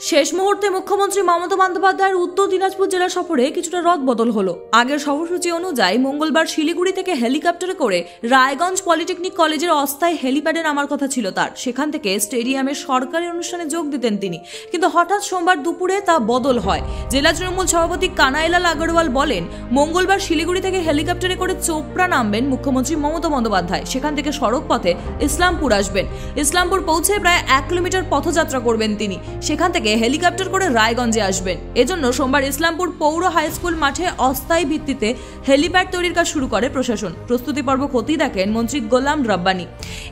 শেষ মুহূর্তে মুখ্যমন্ত্রী মমতা বন্দ্যোপাধ্যায়ের উত্তর দিনাজপুর জেলা সফরে কিছুটা রদবদল হলো। আগের সফরসূচি অনুযায়ী মঙ্গলবার শিলিগুড়ি থেকে হেলিকপ্টারে করে রায়গঞ্জ পলিটেকনিক কলেজের অস্থায়ী হেলিপ্যাডে নামার কথা ছিল তার। সেখান থেকে স্টেডিয়ামের সরকারি অনুষ্ঠানে যোগ দিতেন তিনি, কিন্তু হঠাৎ সোমবার দুপুরে তা বদল হয়। জেলা তৃণমূল সভাপতি কানাইলাল আগরওয়াল বলেন, মঙ্গলবার শিলিগুড়ি থেকে হেলিকপ্টারে করে চোপড়া নামবেন মুখ্যমন্ত্রী মমতা বন্দ্যোপাধ্যায়। সেখান থেকে সড়ক পথে ইসলামপুর আসবেন। ইসলামপুর পৌঁছে প্রায় 1 কিলোমিটার পথযাত্রা করবেন তিনি। সেখান থেকে হেলিকপ্টার করে রায়গঞ্জে আসবেন। এজন্য সোমবার ইসলামপুর পৌর হাই স্কুল মাঠে অস্থায়ী ভিত্তিতে হেলিপ্যাড তৈরির কাজ শুরু করে প্রশাসন। প্রস্তুতি পর্ব খতিয়ে দেখেন মন্ত্রী গোলাম রাব্বানি।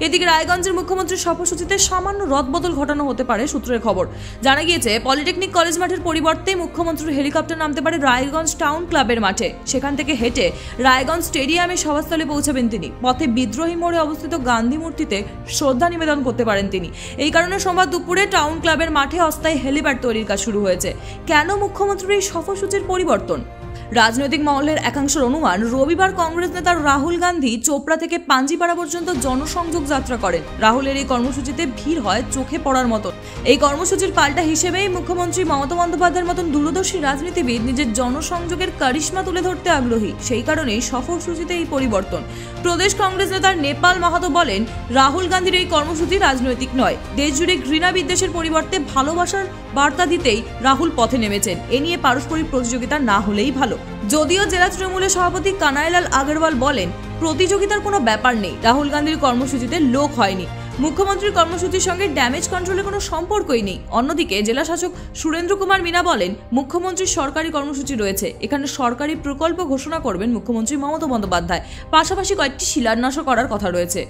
এদিকে রায়গঞ্জের মুখ্যমন্ত্রীর সফরসূচিতে সামান্য রদবদল ঘটানো হতে পারে সূত্রের খবর। জানা গিয়েছে, পলিটেকনিক কলেজ মাঠের পরিবর্তে মুখ্যমন্ত্রীর হেলিকপ্টার নামতে পারে রায়গঞ্জ টাউন ক্লাবের মাঠে। সেখান থেকে হেঁটে রায়গঞ্জ স্টেডিয়ামে সভাস্থলে পৌঁছাবেন তিনি। পথে বিদ্রোহী মোড়ে অবস্থিত গান্ধী মূর্তিতে শ্রদ্ধা নিবেদন করতে পারেন তিনি। এই কারণে সোমবার দুপুরে টাউন ক্লাবের মাঠে অস্থায়ী হেলিপ্যাড তৈরির কাজ শুরু হয়েছে। কেন মুখ্যমন্ত্রীর এই সফরসূচির পরিবর্তন? রাজনৈতিক মহলের একাংশের অনুমান, রবিবার কংগ্রেস নেতা রাহুল গান্ধী চোপড়া থেকে পাঞ্জিপাড়া পর্যন্ত জনসংযোগ যাত্রা করেন। রাহুলের এই কর্মসূচিতে ভিড় হয় চোখে পড়ার মতো। এই কর্মসূচির পাল্টা হিসেবেই মুখ্যমন্ত্রী মমতা বন্দ্যোপাধ্যায়ের মতন দূরদর্শী রাজনীতিবিদ নিজের জনসংযোগের কারিশমা তুলে ধরতে আগ্রহী। সেই কারণেই সফরসূচিতে এই পরিবর্তন। প্রদেশ কংগ্রেস নেতার নেপাল মাহাতো বলেন, রাহুল গান্ধীর এই কর্মসূচি রাজনৈতিক নয়। দেশজুড়ে ঘৃণা বিদ্বেষের পরিবর্তে ভালোবাসার বার্তা দিতেই রাহুল পথে নেমেছেন। এ নিয়ে পারস্পরিক প্রতিযোগিতা না হলেই ভালো। যদিও জেলা তৃণমূলের সভাপতি কানাইলাল আগরওয়াল বলেন, প্রতিযোগিতার কোনো ব্যাপার নেই। রাহুল গান্ধীর কর্মসূচিতে লোক হয়নি। মুখ্যমন্ত্রীর কর্মসূচির সঙ্গে ড্যামেজ কন্ট্রোলের কোনো সম্পর্কই নেই। অন্যদিকে জেলা শাসক সুরেন্দ্র কুমার মিনা বলেন, মুখ্যমন্ত্রীর সরকারি কর্মসূচি রয়েছে। এখানে সরকারি প্রকল্প ঘোষণা করবেন মুখ্যমন্ত্রী মমতা বন্দ্যোপাধ্যায়। পাশাপাশি কয়েকটি শিলান্যাসও করার কথা রয়েছে।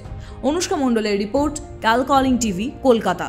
অনুষ্কা মণ্ডলের রিপোর্ট, ক্যালকলিং টিভি, কলকাতা।